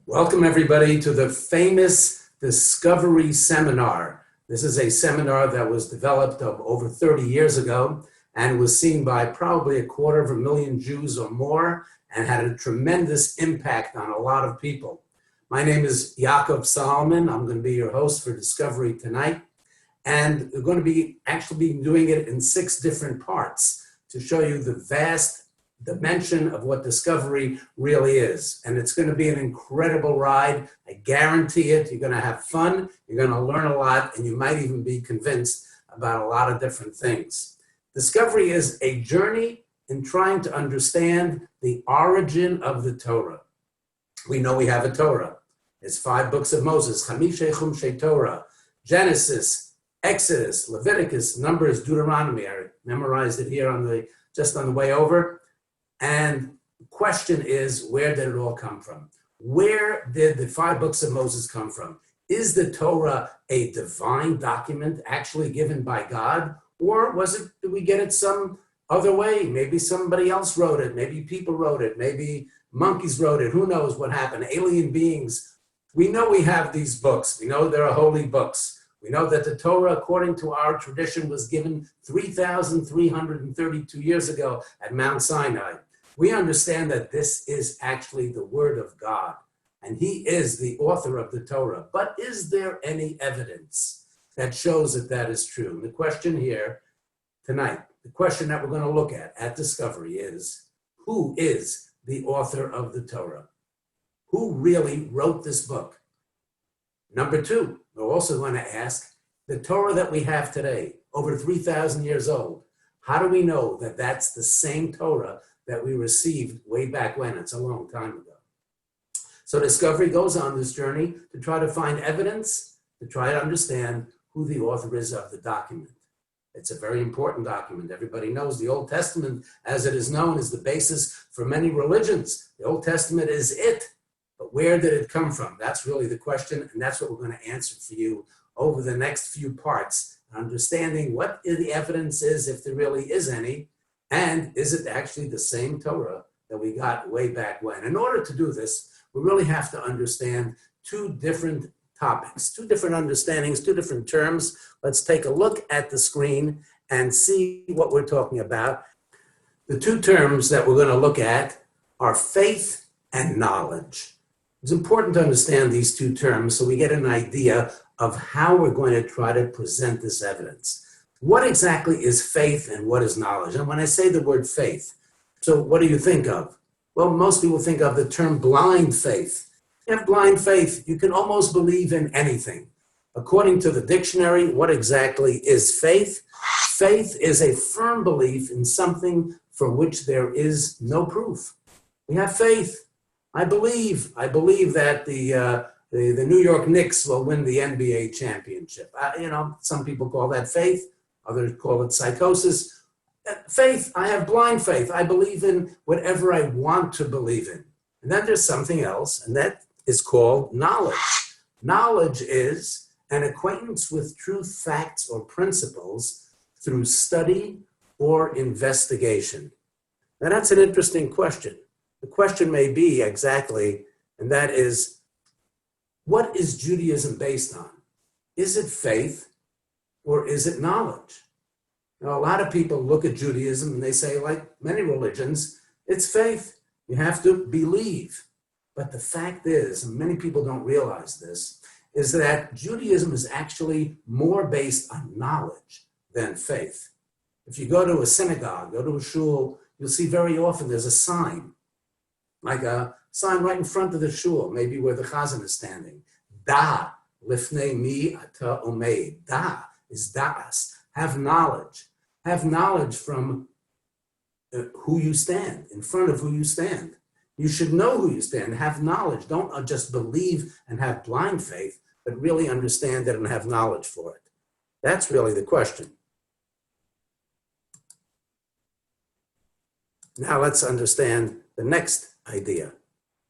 Welcome everybody to the famous Discovery Seminar. This is a seminar that was developed over 30 years ago and was seen by probably 250,000 Jews or more and had a tremendous impact on a lot of people. My name is Yaakov Salomon. I'm going to be your host for Discovery tonight. And we're going to be actually doing it in 6 different parts to show you the vast dimension of what discovery really is. And it's going to be an incredible ride. I guarantee it. You're going to have fun. You're going to learn a lot, and you might even be convinced about a lot of different things. Discovery is a journey in trying to understand the origin of the Torah. We know we have a Torah. It's 5 books of Moses, Chamishe Chumshei Torah, Genesis, Exodus, Leviticus, Numbers, Deuteronomy. I memorized it here just on the way over. And the question is, where did it all come from? Where did the 5 books of Moses come from? Is the Torah a divine document actually given by God? Or did we get it some other way? Maybe somebody else wrote it. Maybe people wrote it. Maybe monkeys wrote it. Who knows what happened? Alien beings. We know we have these books. We know there are holy books. We know that the Torah, according to our tradition, was given 3,332 years ago at Mount Sinai. We understand that this is actually the word of God, and he is the author of the Torah. But is there any evidence that shows that that is true? And the question here tonight, the question that we're going to look at Discovery is, who is the author of the Torah? Who really wrote this book? Number 2, we're also going to ask, the Torah that we have today, over 3,000 years old, how do we know that that's the same Torah that we received way back when? It's a long time ago. So Discovery goes on this journey to try to find evidence, to try to understand who the author is of the document. It's a very important document. Everybody knows the Old Testament, as it is known, is the basis for many religions. The Old Testament is it. But where did it come from? That's really the question, and that's what we're going to answer for you over the next few parts, understanding what the evidence is, if there really is any, and is it actually the same Torah that we got way back when? In order to do this, we really have to understand 2 different topics, 2 different understandings, 2 different terms. Let's take a look at the screen and see what we're talking about. The 2 terms that we're going to look at are faith and knowledge. It's important to understand these 2 terms so we get an idea of how we're going to try to present this evidence. What exactly is faith and what is knowledge? And when I say the word faith, so what do you think of? Well, most people think of the term blind faith. You have blind faith, you can almost believe in anything. According to the dictionary, what exactly is faith? Faith is a firm belief in something for which there is no proof. We have faith. I believe that the New York Knicks will win the NBA championship. Some people call that faith. Others call it psychosis. Faith, I have blind faith. I believe in whatever I want to believe in. And then there's something else, and that is called knowledge. Knowledge is an acquaintance with truth, facts, or principles through study or investigation. Now that's an interesting question. The question may be exactly, and that is, what is Judaism based on? Is it faith or is it knowledge? Now, a lot of people look at Judaism and they say, like many religions, it's faith. You have to believe. But the fact is, and many people don't realize this, is that Judaism is actually more based on knowledge than faith. If you go to a synagogue, go to a shul, you'll see very often there's a sign, like a sign right in front of the shul, maybe where the chazan is standing. Da, lifnei mi ata omeid. Da is da'as. Have knowledge. Have knowledge from who you stand, in front of who you stand. You should know who you stand. Have knowledge. Don't just believe and have blind faith, but really understand it and have knowledge for it. That's really the question. Now let's understand the next idea.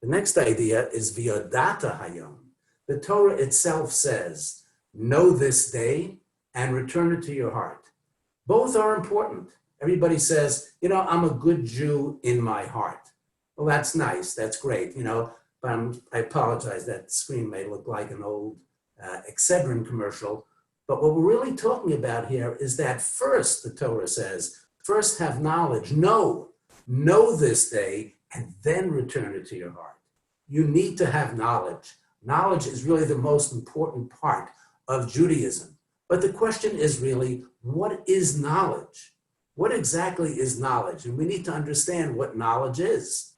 The next idea is V'yodata hayom. The Torah itself says, know this day and return it to your heart. Both are important. Everybody says, I'm a good Jew in my heart. Well, that's nice. That's great. But I apologize, that screen may look like an old Excedrin commercial. But what we're really talking about here is that first, the Torah says, first have knowledge, know this day, and then return it to your heart. You need to have knowledge. Knowledge is really the most important part of Judaism. But the question is really, what is knowledge? What exactly is knowledge? And we need to understand what knowledge is.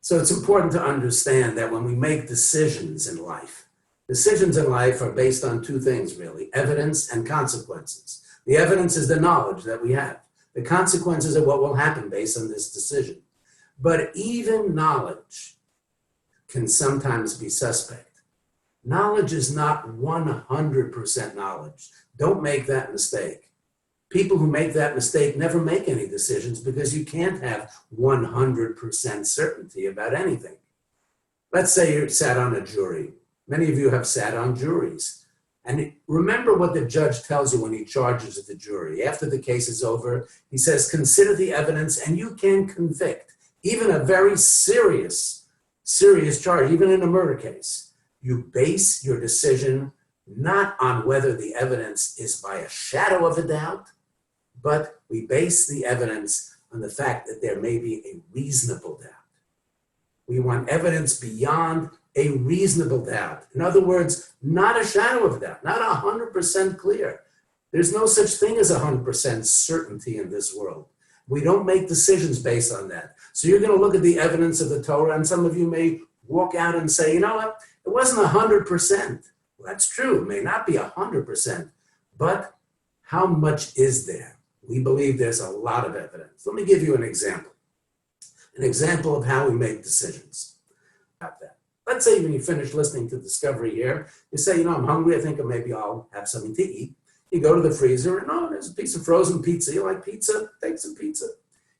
So it's important to understand that when we make decisions in life are based on two things, really, evidence and consequences. The evidence is the knowledge that we have. The consequences are what will happen based on this decision. But even knowledge can sometimes be suspect. Knowledge is not 100% knowledge. Don't make that mistake. People who make that mistake never make any decisions because you can't have 100% certainty about anything. Let's say you sat on a jury. Many of you have sat on juries. And remember what the judge tells you when he charges the jury. After the case is over, he says, consider the evidence and you can convict. Even a very serious charge, even in a murder case. You base your decision not on whether the evidence is by a shadow of a doubt, but we base the evidence on the fact that there may be a reasonable doubt. We want evidence beyond a reasonable doubt. In other words, not a shadow of a doubt, not 100% clear. There's no such thing as 100% certainty in this world. We don't make decisions based on that. So you're going to look at the evidence of the Torah, and some of you may walk out and say, you know what, it wasn't 100%. Well, that's true. It may not be 100%, but how much is there? We believe there's a lot of evidence. Let me give you an example of how we make decisions about that. Let's say when you finish listening to Discovery here, you say, you know, I'm hungry. I think maybe I'll have something to eat. You go to the freezer and, oh, there's a piece of frozen pizza. You like pizza? Take some pizza.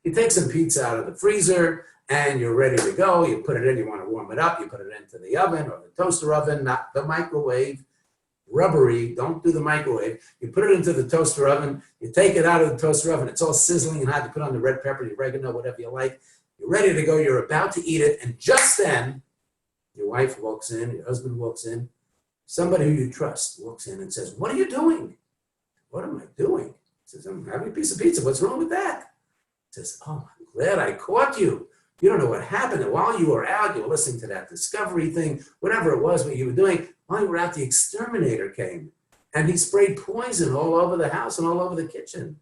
You take some pizza out of the freezer and you're ready to go. You put it in, you want to warm it up. You put it into the oven or the toaster oven, not the microwave. Rubbery, don't do the microwave. You put it into the toaster oven. You take it out of the toaster oven. It's all sizzling and hot. You put on the red pepper, the oregano, whatever you like. You're ready to go. You're about to eat it. And just then, your wife walks in, your husband walks in. Somebody who you trust walks in and says, what are you doing? What am I doing? He says, I'm having a piece of pizza. What's wrong with that? He says, oh, I'm glad I caught you. You don't know what happened. And while you were out, you were listening to that Discovery thing, whatever it was, what you were doing. While you were out, the exterminator came. And he sprayed poison all over the house and all over the kitchen.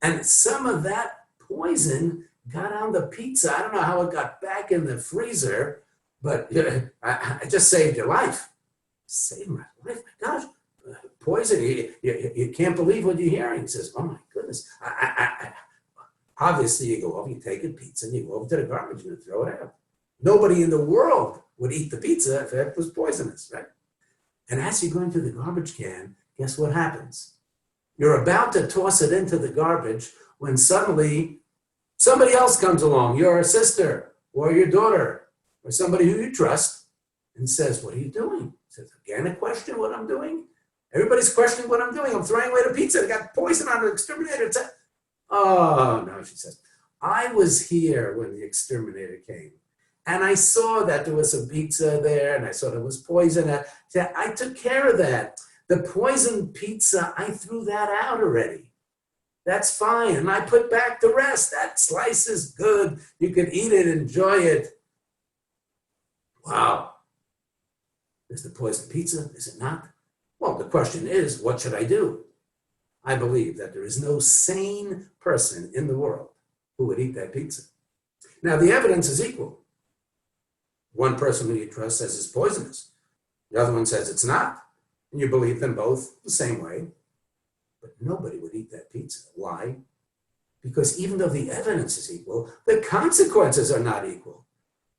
And some of that poison got on the pizza. I don't know how it got back in the freezer, but I just saved your life. Saved my life? My gosh. Poison. You can't believe what you're hearing. He says, oh my goodness. Obviously, you go over, you take a pizza, and you go over to the garbage and you throw it out. Nobody in the world would eat the pizza if it was poisonous, right? And as you go into the garbage can, guess what happens? You're about to toss it into the garbage when suddenly somebody else comes along, your sister or your daughter or somebody who you trust, and says, what are you doing? Says, again, a question what I'm doing? Everybody's questioning what I'm doing. I'm throwing away the pizza. It got poison on the exterminator. Oh, no, she says, I was here when the exterminator came. And I saw that there was some pizza there, and I saw there was poison. I took care of that. The poisoned pizza, I threw that out already. That's fine. And I put back the rest. That slice is good. You can eat it, enjoy it. Wow. Is the poisoned pizza? Is it not? Well, the question is, what should I do? I believe that there is no sane person in the world who would eat that pizza. Now, the evidence is equal. One person who you trust says it's poisonous. The other one says it's not. And you believe them both the same way. But nobody would eat that pizza. Why? Because even though the evidence is equal, the consequences are not equal.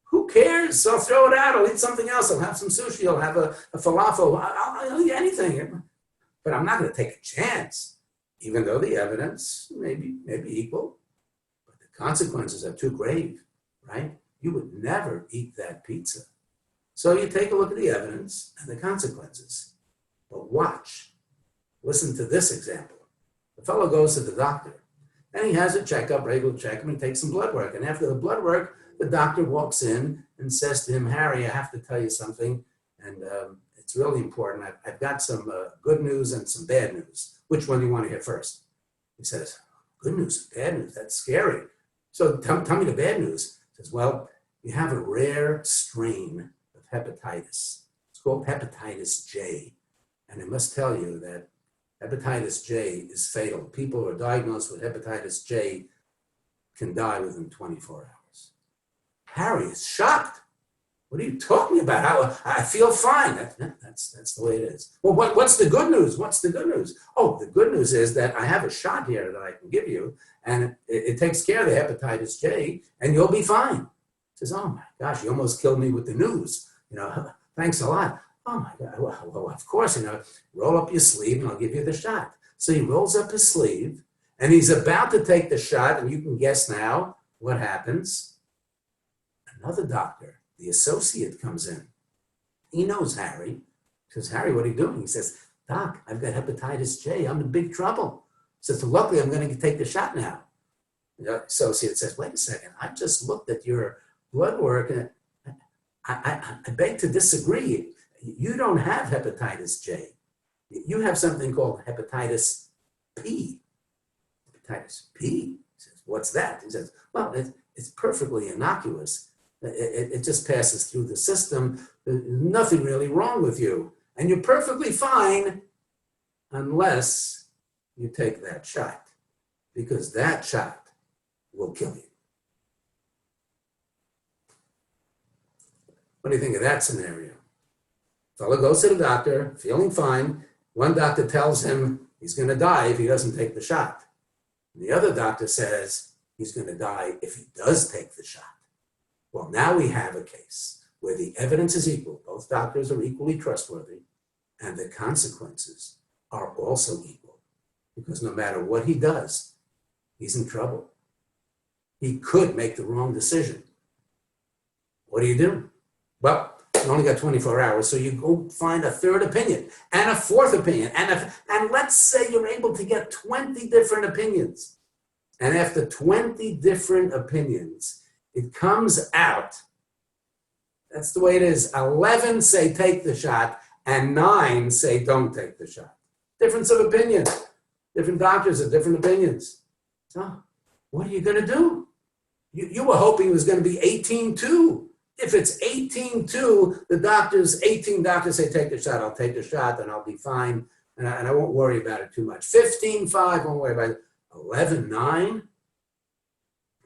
Who cares? I'll throw it out. I'll eat something else. I'll have some sushi. I'll have a falafel. I'll eat anything. But I'm not going to take a chance, even though the evidence may be equal. But the consequences are too grave, right? You would never eat that pizza. So you take a look at the evidence and the consequences. But watch. Listen to this example. The fellow goes to the doctor, and he has a checkup, regular checkup, and takes some blood work. And after the blood work, the doctor walks in and says to him, Harry, I have to tell you something, and it's really important. I've got some good news and some bad news. Which one do you want to hear first? He says, good news, bad news, that's scary. So tell me the bad news. He says, well, you have a rare strain of hepatitis. It's called hepatitis J. And I must tell you that hepatitis J is fatal. People who are diagnosed with hepatitis J can die within 24 hours. Harry is shocked. What are you talking about? I feel fine. That's the way it is. Well, what's the good news? What's the good news? Oh, the good news is that I have a shot here that I can give you, and it takes care of the hepatitis J, and you'll be fine. He says, oh my gosh, you almost killed me with the news. Thanks a lot. Oh my God, well, of course, roll up your sleeve and I'll give you the shot. So he rolls up his sleeve and he's about to take the shot, and you can guess now what happens. Another doctor, the associate, comes in. He knows Harry. He says, Harry, what are you doing? He says, Doc, I've got hepatitis J. I'm in big trouble. He says, so luckily I'm going to take the shot now. The associate says, wait a second, I just looked at your blood work and I beg to disagree. You don't have hepatitis J. You have something called hepatitis P. Hepatitis P? He says, what's that? He says, well, it's perfectly innocuous. It just passes through the system. There's nothing really wrong with you. And you're perfectly fine unless you take that shot, because that shot will kill you. What do you think of that scenario? Fellow goes to the doctor, feeling fine. One doctor tells him he's going to die if he doesn't take the shot. And the other doctor says he's going to die if he does take the shot. Well, now we have a case where the evidence is equal. Both doctors are equally trustworthy, and the consequences are also equal. Because no matter what he does, he's in trouble. He could make the wrong decision. What do you do? Well, you only got 24 hours, so you go find a third opinion and a fourth opinion. And let's say you're able to get 20 different opinions. And after 20 different opinions, it comes out, that's the way it is, 11 say take the shot and 9 say don't take the shot. Difference of opinion. Different doctors have different opinions. So what are you going to do? You were hoping it was going to be 18-2. If it's 18-2, 18 doctors say take the shot, I'll take the shot and I'll be fine and I won't worry about it too much. 15-5, won't worry about it. 11-9,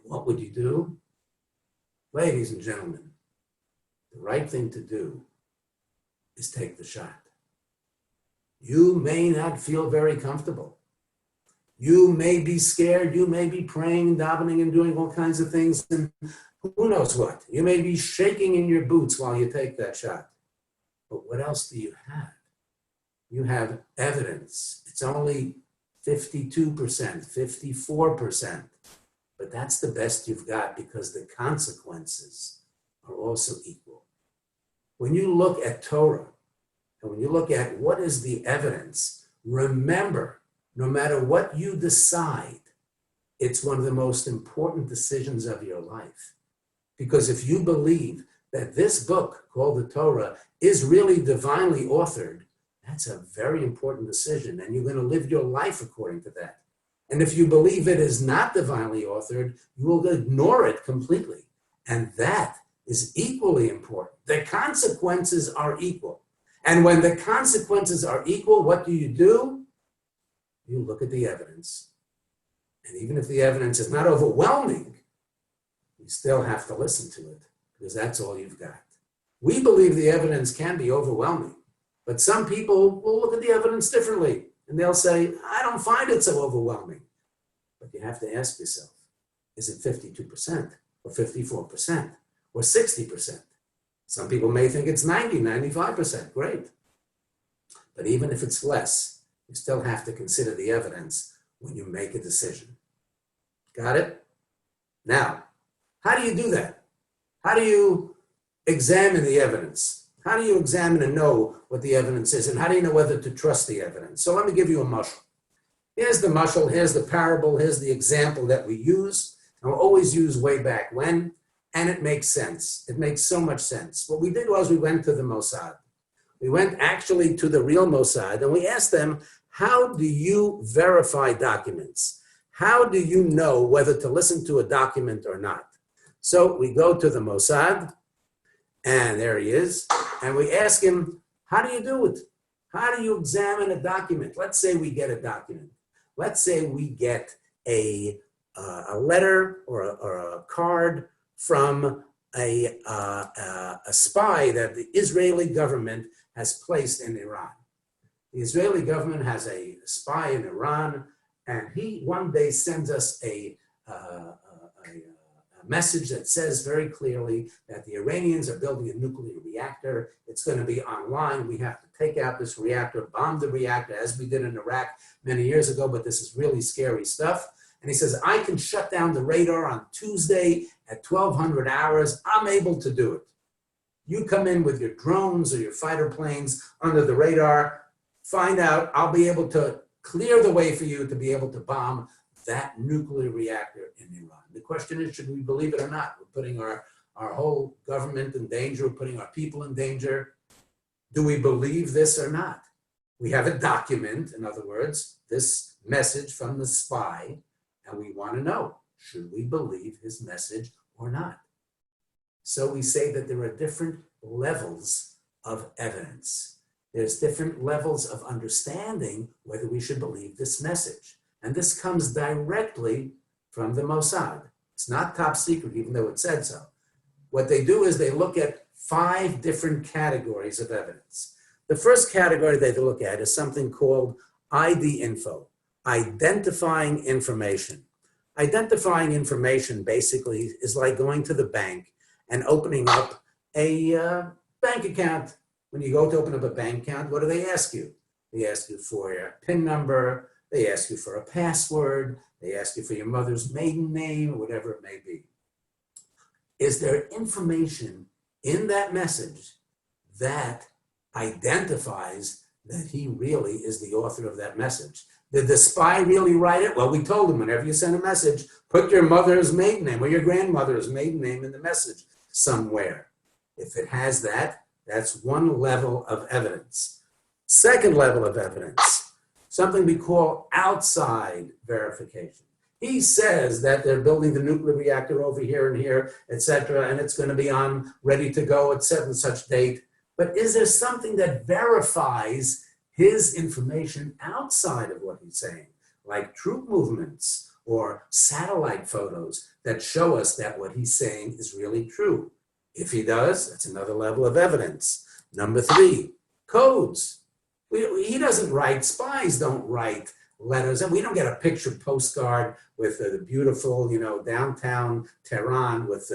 what would you do? Ladies and gentlemen, the right thing to do is take the shot. You may not feel very comfortable. You may be scared. You may be praying, davening, and doing all kinds of things. And who knows what? You may be shaking in your boots while you take that shot. But what else do you have? You have evidence. It's only 52%, 54%. But that's the best you've got because the consequences are also equal. When you look at Torah, and when you look at what is the evidence, remember, no matter what you decide, it's one of the most important decisions of your life. Because if you believe that this book called the Torah is really divinely authored, that's a very important decision, and you're going to live your life according to that. And if you believe it is not divinely authored, you will ignore it completely. And that is equally important. The consequences are equal. And when the consequences are equal, what do? You look at the evidence. And even if the evidence is not overwhelming, you still have to listen to it because that's all you've got. We believe the evidence can be overwhelming, but some people will look at the evidence differently. And they'll say, I don't find it so overwhelming. But you have to ask yourself, is it 52% or 54% or 60%? Some people may think it's 90, 95%. Great. But even if it's less, you still have to consider the evidence when you make a decision. Got it? Now, how do you do that? How do you examine the evidence? How do you examine and know what the evidence is? And how do you know whether to trust the evidence? So let me give you a mashal. Here's the mashal, here's the parable, here's the example that we use. And we'll always use way back when. and it makes sense. It makes so much sense. What we did was we went to the Mossad. We went actually to the real Mossad, and we asked them, how do you verify documents? How do you know whether to listen to a document or not? So we go to the Mossad, and there he is, and we ask him, how do you do it? How do you examine a document? Let's say we get a document. Let's say we get a letter or a card from a spy that the Israeli government has placed in Iran. The Israeli government has a spy in Iran, and he one day sends us a message that says very clearly that the Iranians are building a nuclear reactor. It's going to be online. We have to take out this reactor, bomb the reactor, as we did in Iraq many years ago, but this is really scary stuff. And he says, I can shut down the radar on Tuesday at 1200 hours. I'm able to do it. You come in with your drones or your fighter planes under the radar, find out, I'll be able to clear the way for you to be able to bomb that nuclear reactor in Iran. The question is, should we believe it or not? We're putting our whole government in danger. We're putting our people in danger. Do we believe this or not? We have a document, in other words, this message from the spy, and we want to know, should we believe his message or not? So we say that there are different levels of evidence. There's different levels of understanding whether we should believe this message. And this comes directly from the Mossad. It's not top secret, even though it said so. What they do is they look at 5 different categories of evidence. The first category they look at is something called ID info, identifying information. Identifying information basically is like going to the bank and opening up a bank account. When you go to open up a bank account, what do they ask you? They ask you for your PIN number, they ask you for a password, they ask you for your mother's maiden name, or whatever it may be. Is there information in that message that identifies that he really is the author of that message? Did the spy really write it? Well, we told him, whenever you send a message, put your mother's maiden name or your grandmother's maiden name in the message somewhere. If it has that, that's one level of evidence. Second level of evidence, something we call outside verification. He says that they're building the nuclear reactor over here and here, et cetera, and it's going to be on ready to go at such and such date. But is there something that verifies his information outside of what he's saying, like troop movements or satellite photos that show us that what he's saying is really true? If he does, that's another level of evidence. Number 3, codes. He doesn't write, spies don't write letters, and we don't get a picture postcard with the beautiful, downtown Tehran with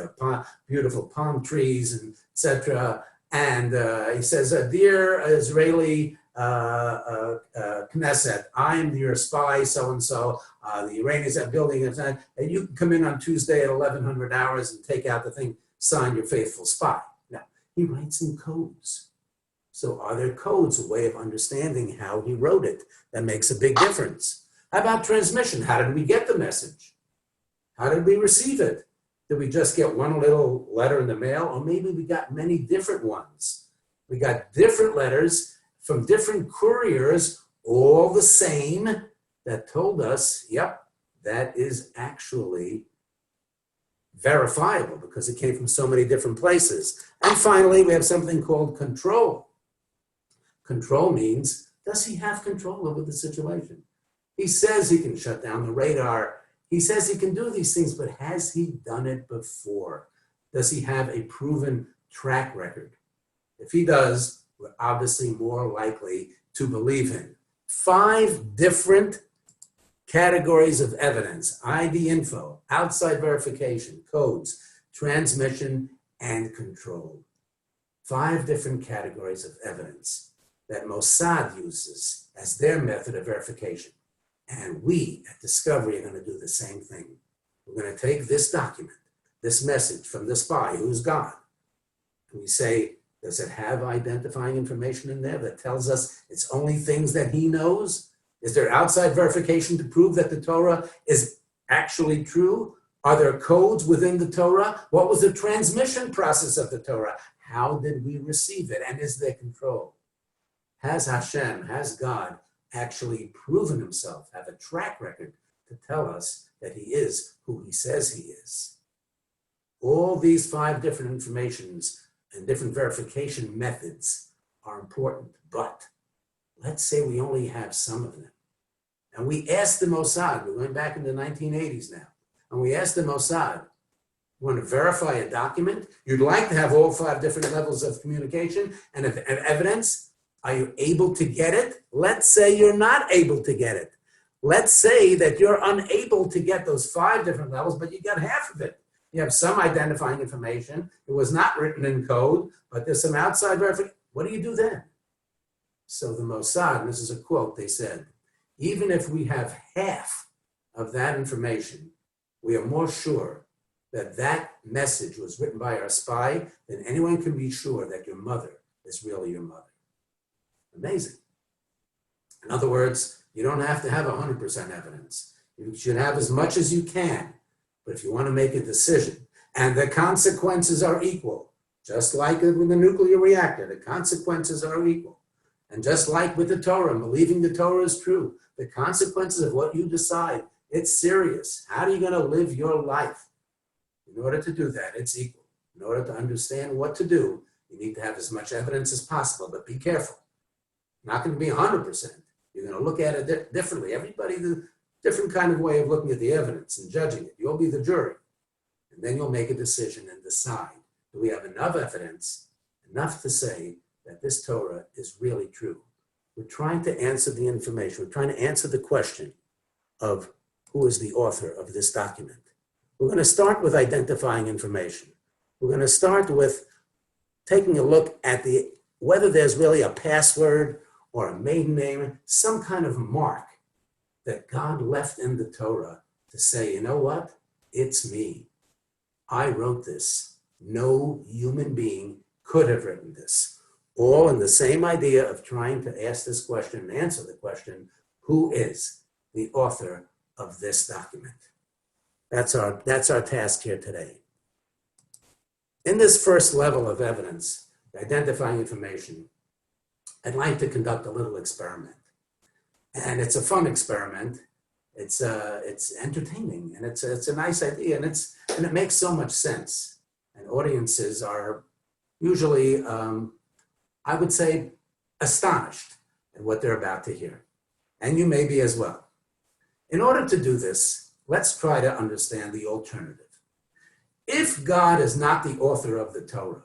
beautiful palm trees and etc. And he says, dear Israeli Knesset, I'm your spy, so-and-so, the Iranians are building it, and you can come in on Tuesday at 1100 hours and take out the thing, sign your faithful spy. Now, he writes in codes. So are there codes, a way of understanding how he wrote it? That makes a big difference. How about transmission? How did we get the message? How did we receive it? Did we just get one little letter in the mail? Or maybe we got many different ones. We got different letters from different couriers, all the same, that told us, yep, that is actually verifiable because it came from so many different places. And finally, we have something called control. Control means, does he have control over the situation? He says he can shut down the radar. He says he can do these things, but has he done it before? Does he have a proven track record? If he does, we're obviously more likely to believe him. 5 different categories of evidence: ID info, outside verification, codes, transmission, and control. 5 different categories of evidence that Mossad uses as their method of verification. And we at Discovery are going to do the same thing. We're going to take this document, this message from the spy who's gone, and we say, does it have identifying information in there that tells us it's only things that he knows? Is there outside verification to prove that the Torah is actually true? Are there codes within the Torah? What was the transmission process of the Torah? How did we receive it? And is there control? Has Hashem, has God actually proven himself, have a track record to tell us that he is who he says he is? All these 5 different informations and different verification methods are important, but let's say we only have some of them. And we asked the Mossad, we're going back in the 1980s now, and we asked the Mossad, you want to verify a document? You'd like to have all 5 different levels of communication and of evidence. Are you able to get it? Let's say you're not able to get it. Let's say that you're unable to get those 5 different levels, but you got half of it. You have some identifying information. It was not written in code, but there's some outside verification. What do you do then? So the Mossad, and this is a quote, they said, even if we have half of that information, we are more sure that that message was written by our spy than anyone can be sure that your mother is really your mother. Amazing. In other words, you don't have to have 100% evidence. You should have as much as you can. But if you want to make a decision, and the consequences are equal, just like with the nuclear reactor, the consequences are equal. And just like with the Torah, believing the Torah is true, the consequences of what you decide, it's serious. How are you going to live your life? In order to do that, it's equal. In order to understand what to do, you need to have as much evidence as possible, but be careful. Not going to be 100%. You're going to look at it differently. Everybody, the different kind of way of looking at the evidence and judging it. You'll be the jury. And then you'll make a decision and decide, do we have enough evidence, enough to say that this Torah is really true? We're trying to answer the information. We're trying to answer the question of who is the author of this document. We're going to start with identifying information. We're going to start with taking a look at whether there's really a password or a maiden name, some kind of mark that God left in the Torah to say, you know what? It's me. I wrote this. No human being could have written this. All in the same idea of trying to ask this question and answer the question, who is the author of this document? That's our task here today. In this first level of evidence, identifying information, I'd like to conduct a little experiment. And it's a fun experiment. It's entertaining, and it's a nice idea, and it makes so much sense. And audiences are usually, I would say, astonished at what they're about to hear. And you may be as well. In order to do this, let's try to understand the alternative. If God is not the author of the Torah,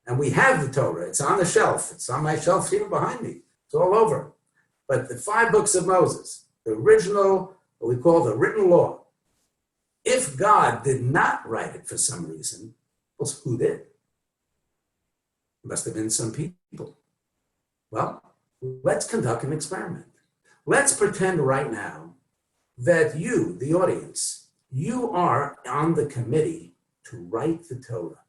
and we have the Torah, it's on the shelf, it's on my shelf here behind me, it's all over. But the 5 books of Moses, the original, what we call the written law, if God did not write it for some reason, well, who did? It must have been some people. Well, let's conduct an experiment. Let's pretend right now that you, the audience, you are on the committee to write the Torah.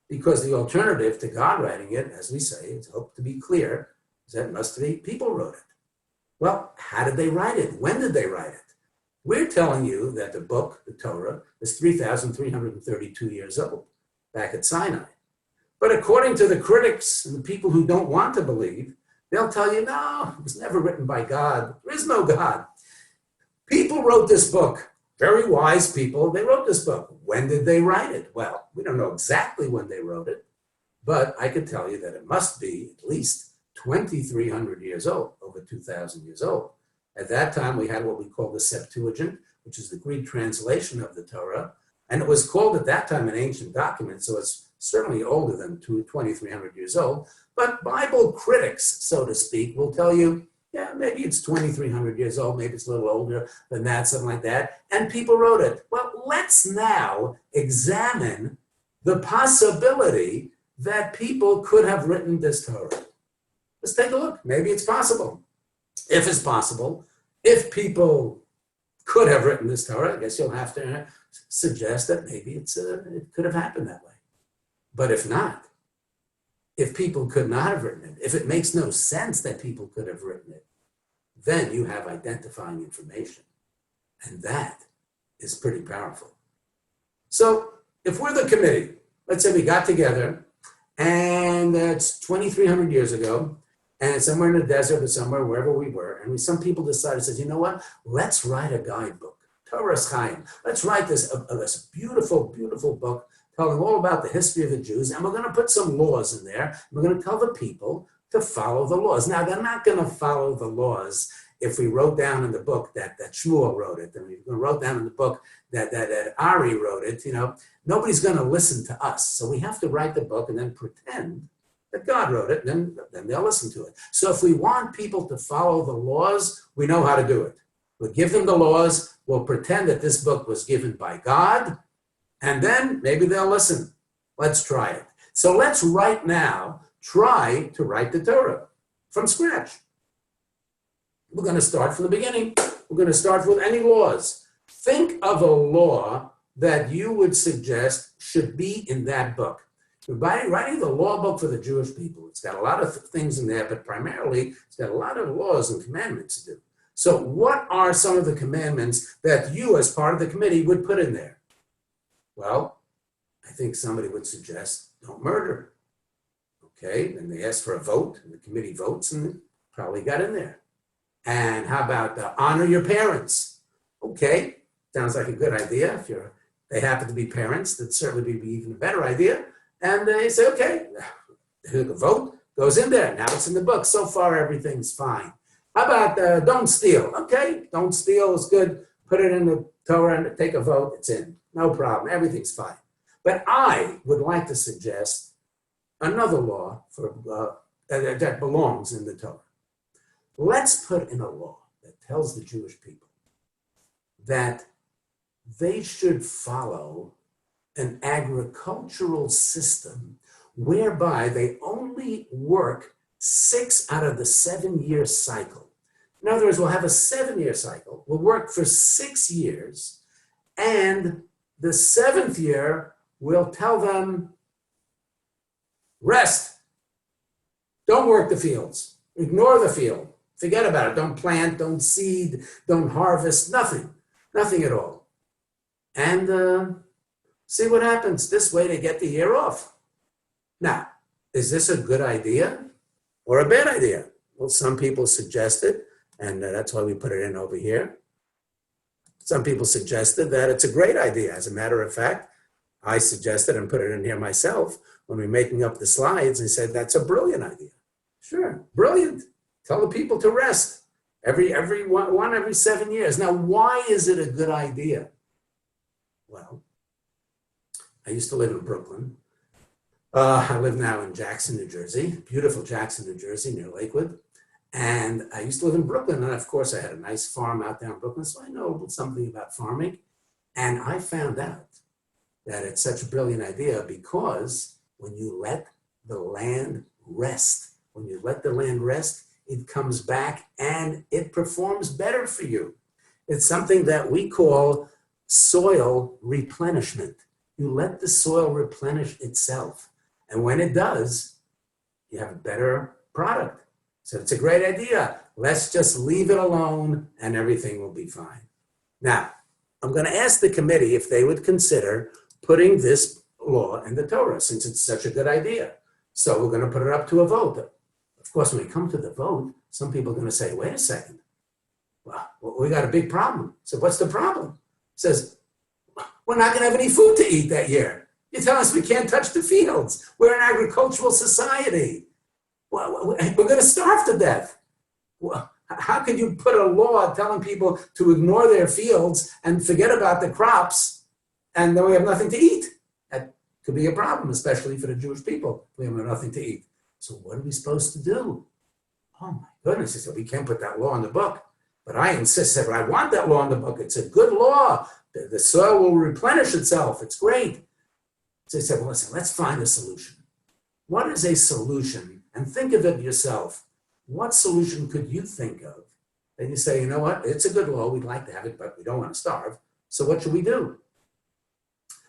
Because the alternative to God writing it, as we say, it's hoped to be clear, is that it must be people wrote it. Well, how did they write it? When did they write it? We're telling you that the book, the Torah, is 3,332 years old, back at Sinai. But according to the critics and the people who don't want to believe, they'll tell you, no, it was never written by God. There is no God. People wrote this book. Very wise people, they wrote this book. When did they write it? Well, we don't know exactly when they wrote it, but I could tell you that it must be at least 2,300 years old, over 2,000 years old. At that time, we had what we call the Septuagint, which is the Greek translation of the Torah, and it was called at that time an ancient document, so it's certainly older than 2,300 years old. But Bible critics, so to speak, will tell you, yeah, maybe it's 2,300 years old, maybe it's a little older than that, something like that, and people wrote it. Well, let's now examine the possibility that people could have written this Torah. Let's take a look. Maybe it's possible. If it's possible, if people could have written this Torah, I guess you'll have to suggest that maybe it could have happened that way. But if not, if people could not have written it, if it makes no sense that people could have written it, then you have identifying information. And that is pretty powerful. So if we're the committee, let's say we got together, and that's 2,300 years ago, and somewhere in the desert or somewhere, wherever we were, and some people decided, said, you know what, let's write a guidebook, Torah Chaim. Let's write this beautiful, beautiful book telling all about the history of the Jews, and we're going to put some laws in there. We're going to tell the people to follow the laws. Now, they're not going to follow the laws if we wrote down in the book that Shmuel wrote it, and we wrote down in the book that Ari wrote it, nobody's going to listen to us. So we have to write the book and then pretend that God wrote it, and then they'll listen to it. So if we want people to follow the laws, we know how to do it. We'll give them the laws, we'll pretend that this book was given by God, and then maybe they'll listen. Let's try it. So let's right now try to write the Torah from scratch. We're going to start from the beginning. We're going to start with any laws. Think of a law that you would suggest should be in that book. By writing the law book for the Jewish people, it's got a lot of things in there, but primarily it's got a lot of laws and commandments to do. So what are some of the commandments that you, as part of the committee, would put in there? Well, I think somebody would suggest don't murder. Okay, then they ask for a vote, and the committee votes, and it probably got in there. And how about honor your parents? Okay, sounds like a good idea. If they happen to be parents, that'd certainly be even a better idea. And they say, okay, the vote goes in there. Now it's in the book. So far, everything's fine. How about don't steal? Okay, don't steal is good. Put it in the Torah and take a vote. It's in. No problem. Everything's fine. But I would like to suggest another law that belongs in the Torah. Let's put in a law that tells the Jewish people that they should follow an agricultural system whereby they only work 6 out of the 7-year cycle. In other words, we'll have a 7-year cycle. We'll work for 6 years, and the 7th year, we'll tell them, rest. Don't work the fields. Ignore the field. Forget about it. Don't plant, don't seed, don't harvest, nothing. Nothing at all. And see what happens. This way they get the year off. Now, is this a good idea or a bad idea? Well, some people suggest it, and that's why we put it in over here. Some people suggested that it's a great idea. As a matter of fact, I suggested and put it in here myself when we were making up the slides and said, that's a brilliant idea. Sure, brilliant. Tell the people to rest every 7 years. Now, why is it a good idea? Well, I used to live in Brooklyn. I live now in Jackson, New Jersey, beautiful Jackson, New Jersey, near Lakewood. And I used to live in Brooklyn. And of course, I had a nice farm out there in Brooklyn. So I know something about farming. And I found out that it's such a brilliant idea because when you let the land rest, it comes back and it performs better for you. It's something that we call soil replenishment. You let the soil replenish itself. And when it does, you have a better product. So it's a great idea. Let's just leave it alone and everything will be fine. Now, I'm going to ask the committee if they would consider putting this law in the Torah since it's such a good idea. So we're going to put it up to a vote. Of course, when we come to the vote, some people are going to say, wait a second. Well, we got a big problem. So what's the problem? It says, we're not going to have any food to eat that year. You tell us we can't touch the fields. We're an agricultural society. Well, we're going to starve to death. Well, how could you put a law telling people to ignore their fields and forget about the crops and then we have nothing to eat? That could be a problem, especially for the Jewish people. We have nothing to eat. So what are we supposed to do? Oh my goodness, he said, we can't put that law in the book. But I insist, but I want that law in the book. It's a good law. The soil will replenish itself. It's great. So he said, well, listen, let's find a solution. What is a solution? And think of it yourself. What solution could you think of? Then you say, you know what? It's a good law. We'd like to have it, but we don't want to starve. So what should we do?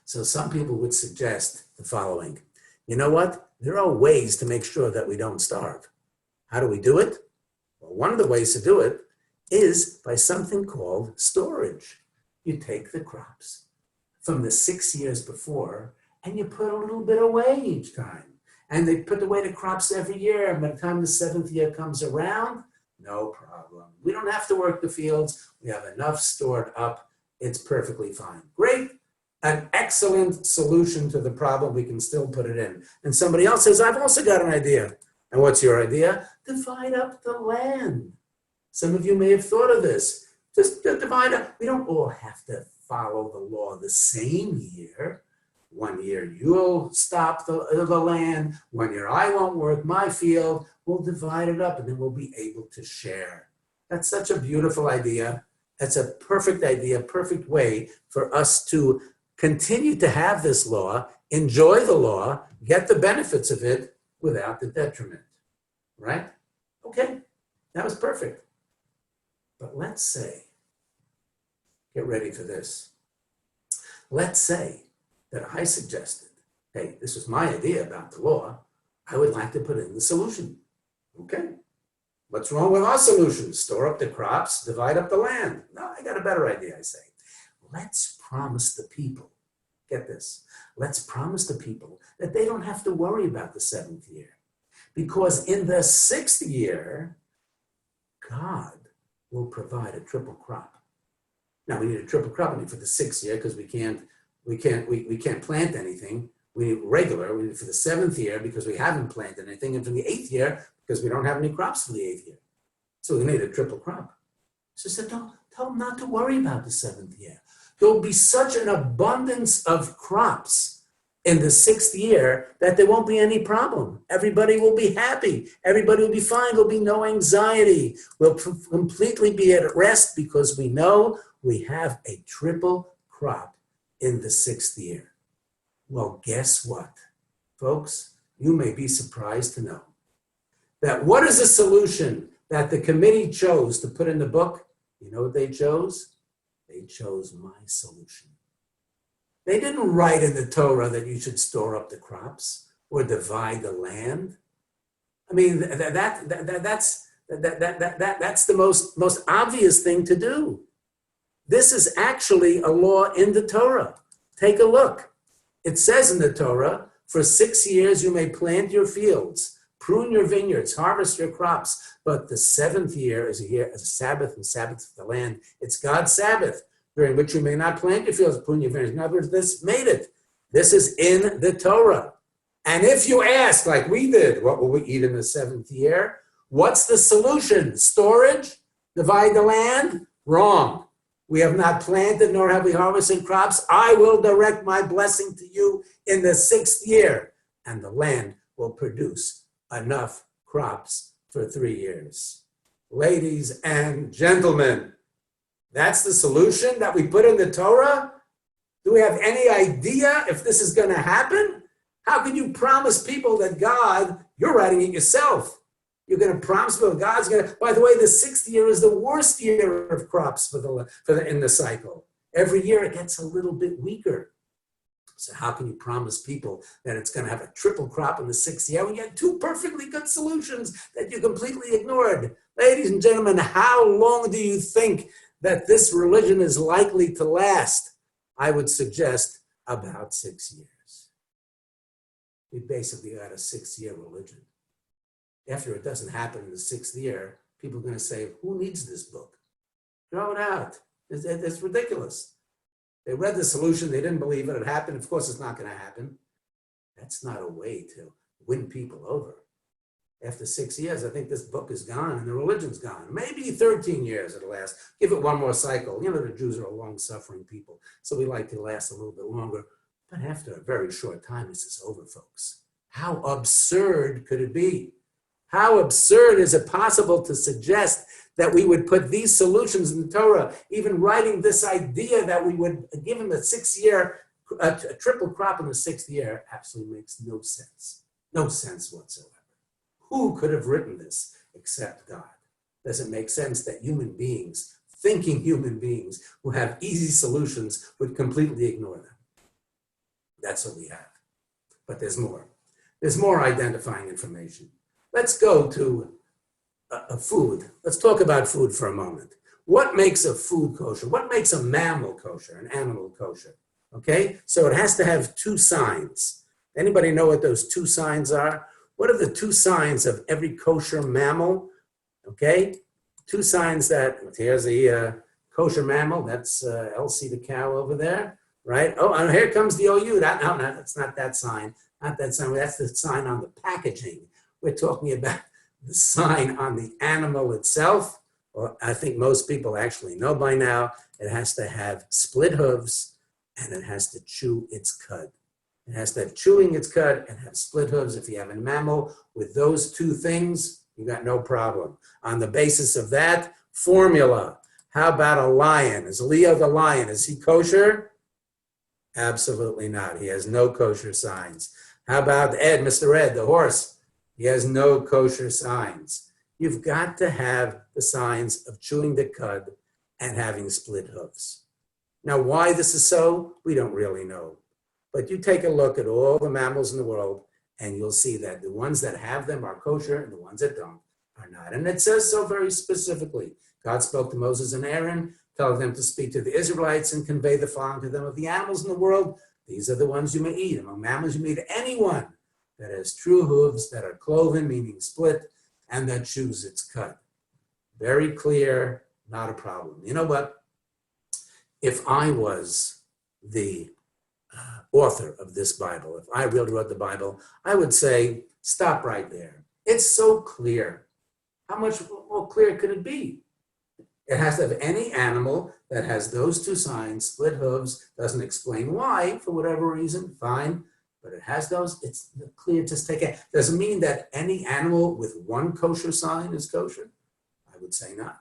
So some people would suggest the following. You know what? There are ways to make sure that we don't starve. How do we do it? Well, one of the ways to do it is by something called storage. You take the crops from the 6 years before, and you put a little bit away each time. And they put away the crops every year. And by the time the 7th year comes around, no problem. We don't have to work the fields. We have enough stored up. It's perfectly fine. Great. An excellent solution to the problem. We can still put it in. And somebody else says, I've also got an idea. And what's your idea? Divide up the land. Some of you may have thought of this. Just divide up. We don't all have to follow the law the same year. 1 year you'll stop the land. 1 year I won't work my field. We'll divide it up and then we'll be able to share. That's such a beautiful idea. That's a perfect idea, perfect way for us to continue to have this law, enjoy the law, get the benefits of it without the detriment, right? Okay, that was perfect. But let's say, get ready for this. Let's say that I suggested, hey, this was my idea about the law. I would like to put in the solution. Okay, what's wrong with our solution? Store up the crops, divide up the land. No, I got a better idea, I say. Let's promise the people, get this, let's promise the people that they don't have to worry about the 7th year. Because in the 6th year, God will provide a triple crop. Now we need a triple crop for the 6th year because we can't plant anything. We need regular. We need for the 7th year because we haven't planted anything, and for the 8th year because we don't have any crops for the 8th year. So we need a triple crop. So I said, tell them not to worry about the 7th year. There will be such an abundance of crops in the 6th year that there won't be any problem. Everybody will be happy. Everybody will be fine. There'll be no anxiety. We'll completely be at rest because we know we have a triple crop in the 6th year. Well, guess what? Folks, you may be surprised to know that what is the solution that the committee chose to put in the book? You know what they chose? They chose my solution. They didn't write in the Torah that you should store up the crops or divide the land. I mean, that's the most obvious thing to do. This is actually a law in the Torah. Take a look. It says in the Torah, for 6 years you may plant your fields, prune your vineyards, harvest your crops, but the 7th year is a Sabbath, and Sabbath of the land. It's God's Sabbath, during which you may not plant your fields, prune your vineyards. In other words, this made it. This is in the Torah. And if you ask, like we did, what will we eat in the 7th year? What's the solution? Storage? Divide the land? Wrong. We have not planted, nor have we harvested crops. I will direct my blessing to you in the 6th year, and the land will produce enough crops for 3 years. Ladies and gentlemen, that's the solution that we put in the Torah? Do we have any idea if this is going to happen? How can you promise people that God, you're writing it yourself, you're going to promise people God's going to, by the way, the 6th year is the worst year of crops in the cycle. Every year it gets a little bit weaker. So how can you promise people that it's going to have a triple crop in the 6th year? We get 2 perfectly good solutions that you completely ignored. Ladies and gentlemen, how long do you think that this religion is likely to last? I would suggest about 6 years. We basically got a 6-year religion. After it doesn't happen in the 6th year, people are going to say, who needs this book? Throw it out. It's ridiculous. They read the solution. They didn't believe it. It happened. Of course, it's not going to happen. That's not a way to win people over. After 6 years, I think this book is gone and the religion's gone. Maybe 13 years it'll last. Give it one more cycle. You know, the Jews are a long-suffering people, so we like to last a little bit longer. But after a very short time, this is over, folks. How absurd could it be? How absurd is it possible to suggest that we would put these solutions in the Torah, even writing this idea that we would give them a 6-year, a triple crop in the 6th year? Absolutely makes no sense. No sense whatsoever. Who could have written this except God? Does it make sense that human beings, thinking human beings who have easy solutions would completely ignore them? That's what we have. But there's more. There's more identifying information. Let's go to food. Let's talk about food for a moment. What makes a food kosher? What makes a mammal kosher, an animal kosher? Okay, so it has to have two signs. Anybody know what those two signs are? What are the two signs of every kosher mammal? Okay, two signs that, here's the kosher mammal, that's Elsie the cow over there, right? Oh, and here comes the OU. No, that's not that sign. Not that sign. That's the sign on the packaging. We're talking about the sign on the animal itself. Well, I think most people actually know by now, it has to have split hooves and it has to chew its cud. It has to have chewing its cud and have split hooves. If you have a mammal with those two things, you got no problem. On the basis of that formula, how about a lion? Is Leo the lion, is he kosher? Absolutely not. He has no kosher signs. How about Ed, Mr. Ed, the horse? He has no kosher signs. You've got to have the signs of chewing the cud and having split hooves. Now, why this is so, we don't really know. But you take a look at all the mammals in the world, and you'll see that the ones that have them are kosher, and the ones that don't are not. And it says so very specifically. God spoke to Moses and Aaron, telling them to speak to the Israelites and convey the following to them: of the animals in the world, these are the ones you may eat. Among mammals, you may eat anyone that has true hooves, that are cloven, meaning split, and that chews its cud. Very clear, not a problem. You know what? If I was the author of this Bible, if I really wrote the Bible, I would say, stop right there. It's so clear. How much more clear could it be? It has to have any animal that has those two signs, split hooves, doesn't explain why, for whatever reason, fine, but it has those, it's clear, just take it. Doesn't mean that any animal with one kosher sign is kosher. I would say not.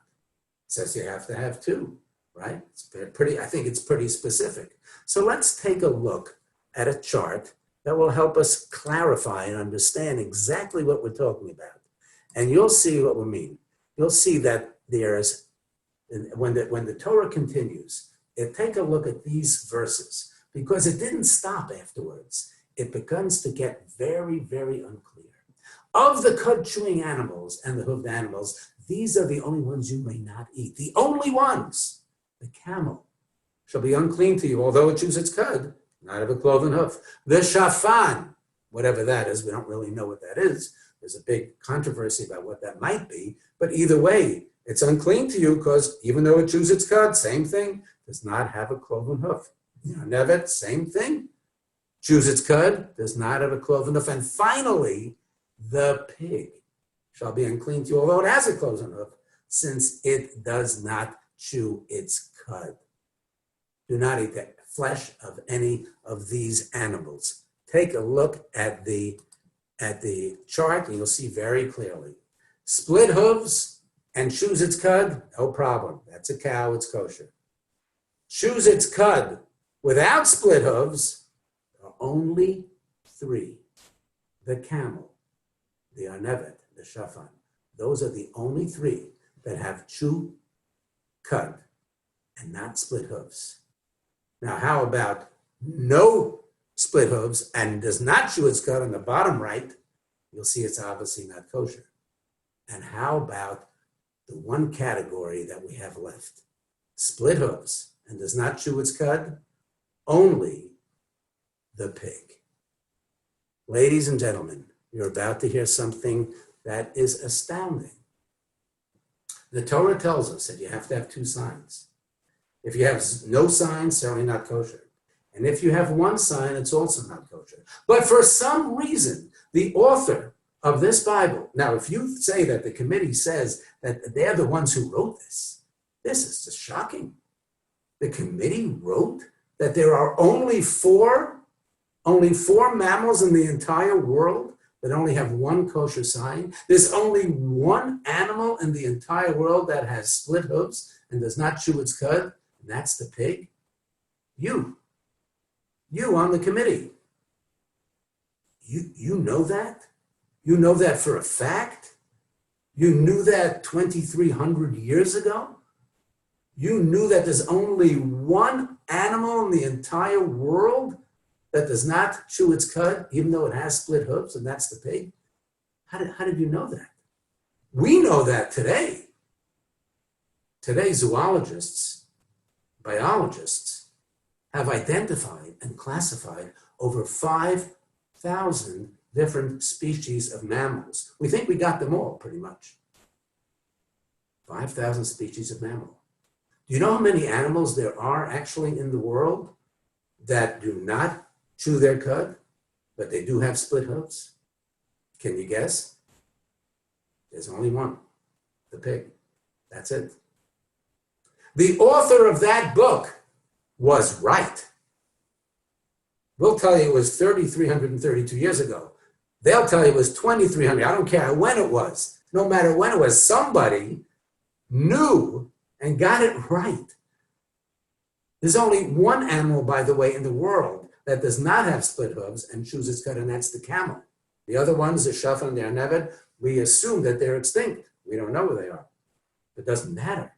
It says you have to have two, right? It's pretty, I think it's pretty specific. So let's take a look at a chart that will help us clarify and understand exactly what we're talking about. And you'll see what we mean. You'll see that there's, when the Torah continues, take a look at these verses, because it didn't stop afterwards. It begins to get very, very unclear. Of the cud-chewing animals and the hoofed animals, these are the only ones you may not eat. The only ones. The camel shall be unclean to you, although it chews its cud, not of a cloven hoof. The shafan, whatever that is, we don't really know what that is. There's a big controversy about what that might be, but either way, it's unclean to you because even though it chews its cud, same thing, does not have a cloven hoof. Nevet, same thing, chews its cud, does not have a cloven hoof. And finally, the pig shall be unclean to you, although it has a cloven hoof, since it does not chew its cud. Do not eat the flesh of any of these animals. Take a look at the chart, and you'll see very clearly. Split hooves and chews its cud, no problem. That's a cow, it's kosher. Chews its cud without split hooves, there are only three. The camel, the arnevet, the shafan. Those are the only three that have chew cud and not split hooves. Now, how about no split hooves and does not chew its cud on the bottom right? You'll see it's obviously not kosher. And how about the one category that we have left? Split hooves and does not chew its cud? Only the pig. Ladies and gentlemen, you're about to hear something that is astounding. The Torah tells us that you have to have two signs. If you have no sign, certainly not kosher. And if you have one sign, it's also not kosher. But for some reason, the author of this Bible, now if you say that the committee says that they're the ones who wrote this is just shocking. The committee wrote that there are only four mammals in the entire world that only have one kosher sign. There's only one animal in the entire world that has split hooves and does not chew its cud, and that's the pig. You on the committee, you know that? You know that for a fact? You knew that 2,300 years ago? You knew that there's only one animal in the entire world that does not chew its cud, even though it has split hooves, and that's the pig? How did you know that? We know that today. Today, zoologists, biologists, have identified and classified over 5,000 different species of mammals. We think we got them all, pretty much. 5,000 species of mammal. Do you know how many animals there are actually in the world that do not chew their cud, but they do have split hooves? Can you guess? There's only one, the pig. That's it. The author of that book was right. We'll tell you it was 3,332 years ago. They'll tell you it was 2,300. I don't care when it was. No matter when it was, somebody knew and got it right. There's only one animal, by the way, in the world that does not have split hooves and chews its cud, and that's the camel. The other ones, the shafan and the arnevet, we assume that they're extinct. We don't know where they are. It doesn't matter.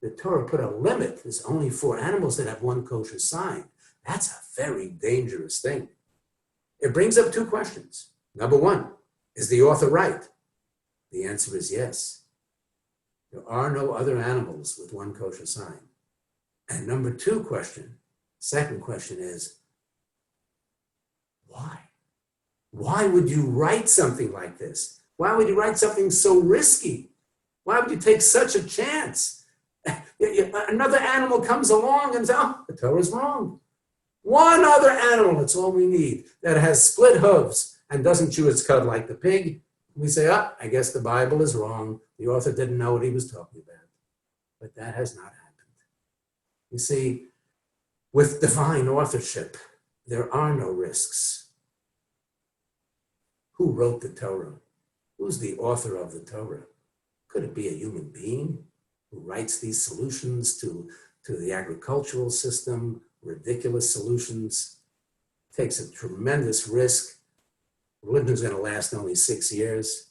The Torah put a limit. There's only 4 animals that have one kosher sign. That's a very dangerous thing. It brings up 2 questions. Number 1, is the author right? The answer is yes. There are no other animals with one kosher sign. And number 2 question, second question is, why? Why would you write something like this? Why would you write something so risky? Why would you take such a chance? Another animal comes along and says, oh, the Torah is wrong. One other animal, that's all we need, that has split hooves and doesn't chew its cud like the pig. We say, oh, I guess the Bible is wrong. The author didn't know what he was talking about. But that has not happened. You see, with divine authorship, there are no risks. Who wrote the Torah? Who's the author of the Torah? Could it be a human being who writes these solutions to the agricultural system, ridiculous solutions? Takes a tremendous risk. Religion's going to last only 6 years.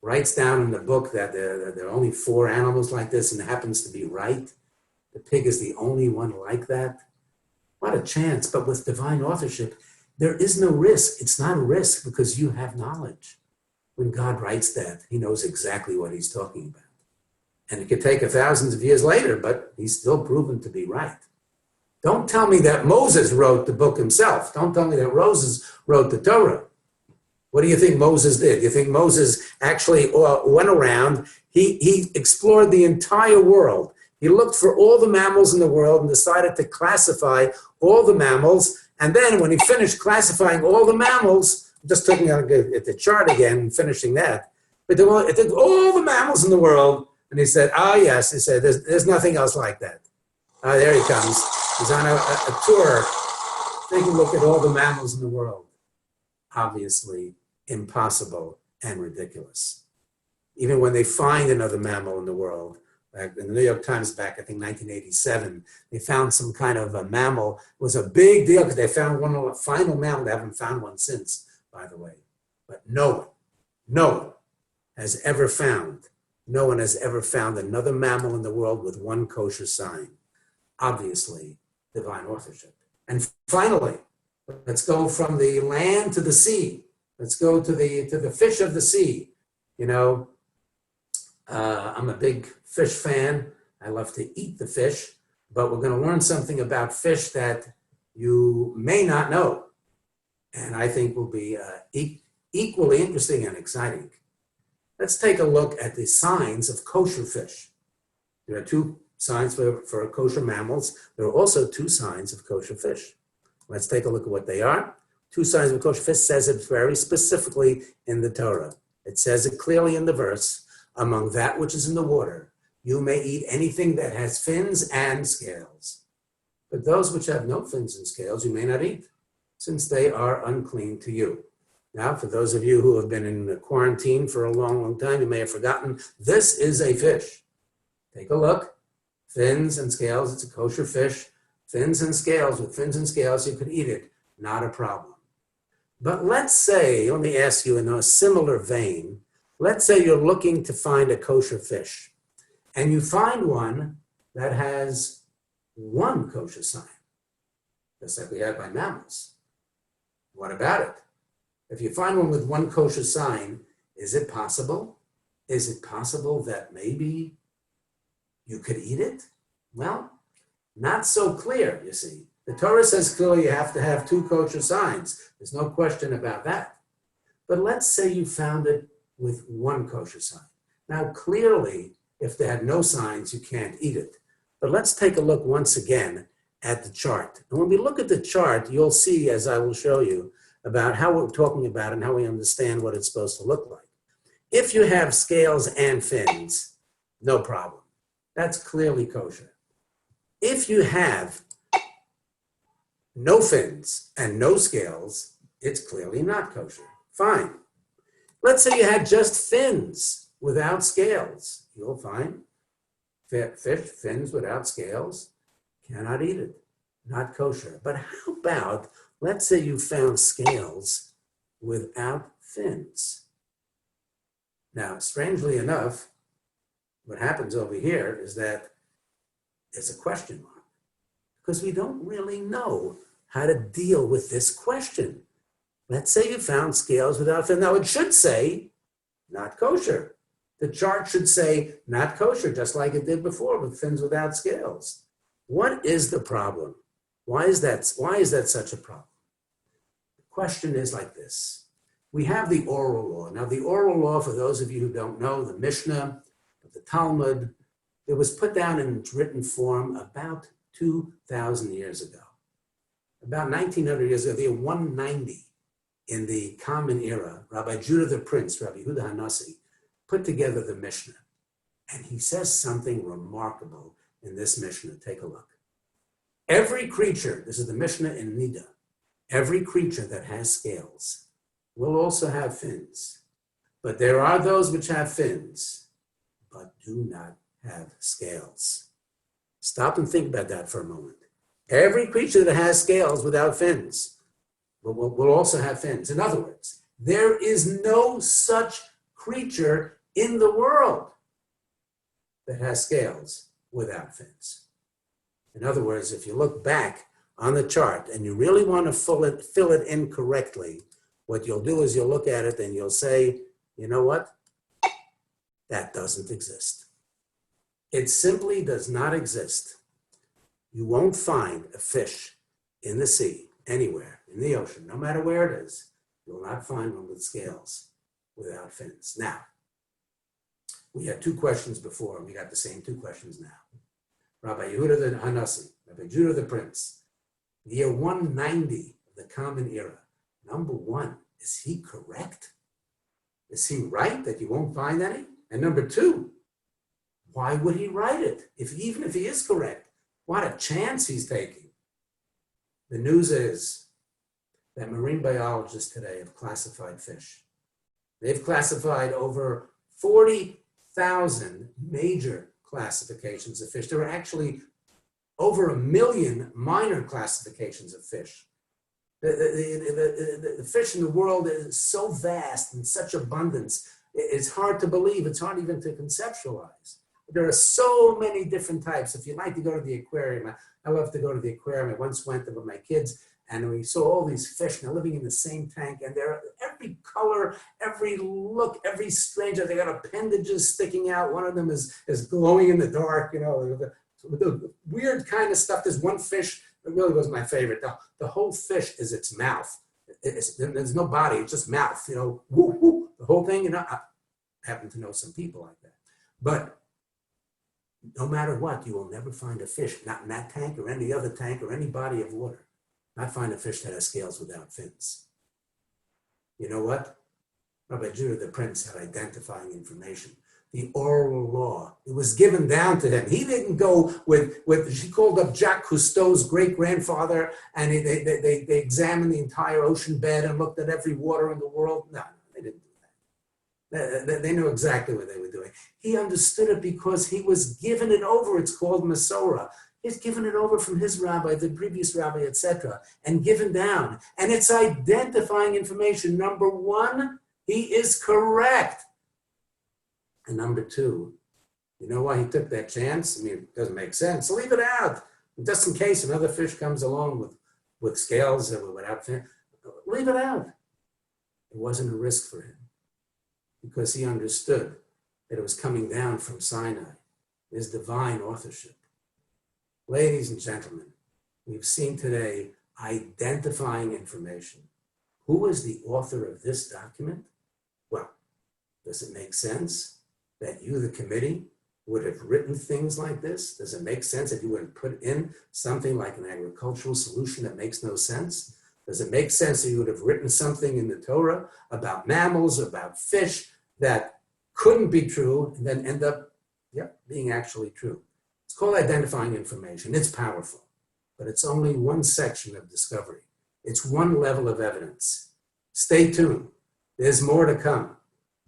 Writes down in the book that there are only 4 animals like this and happens to be right. The pig is the only one like that. What a chance. But with divine authorship, there is no risk. It's not a risk because you have knowledge. When God writes that, he knows exactly what he's talking about. And it could take thousands of years later, but he's still proven to be right. Don't tell me that Moses wrote the book himself. Don't tell me that Moses wrote the Torah. What do you think Moses did? You think Moses actually went around, he explored the entire world. He looked for all the mammals in the world and decided to classify all the mammals. And then when he finished classifying all the mammals, just taking a look at the chart again and finishing that, but it took all the mammals in the world, and he said, yes, he said, there's nothing else like that. There he comes. He's on a tour, taking a look at all the mammals in the world. Obviously impossible and ridiculous. Even when they find another mammal in the world, like in the New York Times back, I think 1987, they found some kind of a mammal. It was a big deal because they found one final mammal. They haven't found one since, by the way. But no one has ever found another mammal in the world with one kosher sign. Obviously, divine authorship. And finally, let's go from the land to the sea. Let's go to the fish of the sea. You know, I'm a big fish fan. I love to eat the fish, but we're going to learn something about fish that you may not know, and I think will be equally interesting and exciting. Let's take a look at the signs of kosher fish. There are 2 signs for kosher mammals. There are also 2 signs of kosher fish. Let's take a look at what they are. 2 signs of kosher fish says it very specifically in the Torah. It says it clearly in the verse, among that which is in the water, you may eat anything that has fins and scales. But those which have no fins and scales, you may not eat, since they are unclean to you. Now, for those of you who have been in quarantine for a long, long time, you may have forgotten, this is a fish. Take a look. Fins and scales, it's a kosher fish. Fins and scales, with fins and scales, you could eat it. Not a problem. But let's say, let me ask you in a similar vein, let's say you're looking to find a kosher fish, and you find one that has one kosher sign, just like we have by mammals. What about it? If you find one with one kosher sign, is it possible? Is it possible that maybe you could eat it? Well, not so clear, you see. The Torah says clearly you have to have 2 kosher signs. There's no question about that. But let's say you found it with 1 kosher sign. Now, clearly, if they had no signs, you can't eat it. But let's take a look once again at the chart. And when we look at the chart, you'll see, as I will show you, about how we're talking about and how we understand what it's supposed to look like. If you have scales and fins, no problem. That's clearly kosher. If you have no fins and no scales, it's clearly not kosher. Fine. Let's say you had just fins without scales. You'll find fish, fins without scales, cannot eat it. Not kosher. But how about, let's say you found scales without fins. Now, strangely enough, what happens over here is that it's a question mark, because we don't really know how to deal with this question. Let's say you found scales without fins. Now, it should say not kosher. The chart should say not kosher, just like it did before with fins without scales. What is the problem? Why is that such a problem? The question is like this. We have the oral law. Now, the oral law, for those of you who don't know, the Mishnah, the Talmud, it was put down in its written form about 2,000 years ago. About 1,900 years ago, the year 190 in the Common Era, Rabbi Judah the Prince, Rabbi Yehuda Hanassi, put together the Mishnah. And he says something remarkable in this Mishnah. Take a look. Every creature, this is the Mishnah in Nida, every creature that has scales will also have fins. But there are those which have fins, but do not have scales. Stop and think about that for a moment. Every creature that has scales without fins will also have fins. In other words, there is no such creature in the world that has scales without fins. In other words, if you look back on the chart and you really want to fill it in correctly, what you'll do is you'll look at it and you'll say, you know what? That doesn't exist. It simply does not exist. You won't find a fish in the sea, anywhere, in the ocean, no matter where it is. You will not find one with scales without fins. Now, we had 2 questions before, and we got the same 2 questions now. Rabbi Yehuda the Hanassi, Rabbi Judah the Prince, the year 190 of the Common Era. Number 1, is he correct? Is he right that you won't find any? And number 2, why would he write it? Even if he is correct, what a chance he's taking. The news is that marine biologists today have classified fish. They've classified over 40,000 major classifications of fish. There are actually over 1 million minor classifications of fish. The fish in the world is so vast and such abundance, it's hard to believe. It's hard even to conceptualize. There are so many different types. If you'd like to go to the aquarium, I love to go to the aquarium. I once went there with my kids, and we saw all these fish, and they're living in the same tank, and they're every color, every look, every strange. They got appendages sticking out. One of them is glowing in the dark, you know, the weird kind of stuff. There's one fish that really was my favorite. The whole fish is its mouth. There's no body, it's just mouth, you know, whoo, whoo, the whole thing, you know. I happen to know some people like that. But no matter what, you will never find a fish, not in that tank or any other tank or any body of water, not find a fish that has scales without fins. You know what? Rabbi Judah the Prince had identifying information. The oral law, it was given down to him. He didn't go with she called up Jacques Cousteau's great-grandfather, and they examined the entire ocean bed and looked at every water in the world. No, they didn't do that. They knew exactly what they were doing. He understood it because he was given it over. It's called Masorah. He's given it over from his rabbi, the previous rabbi, etc., and given down. And it's identifying information. Number 1, he is correct. And number 2, you know why he took that chance? I mean, it doesn't make sense. Leave it out. Just in case another fish comes along with scales or without fins, leave it out. It wasn't a risk for him because he understood that it was coming down from Sinai, his divine authorship. Ladies and gentlemen, we've seen today identifying information. Who is the author of this document? Well, does it make sense that you, the committee, would have written things like this? Does it make sense that you would have put in something like an agricultural solution that makes no sense? Does it make sense that you would have written something in the Torah about mammals, about fish, that couldn't be true and then end up being actually true? It's called identifying information. It's powerful, but it's only one section of discovery. It's one level of evidence. Stay tuned. There's more to come.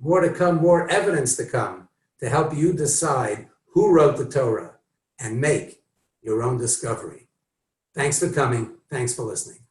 More to come, more evidence to come to help you decide who wrote the Torah and make your own discovery. Thanks for coming. Thanks for listening.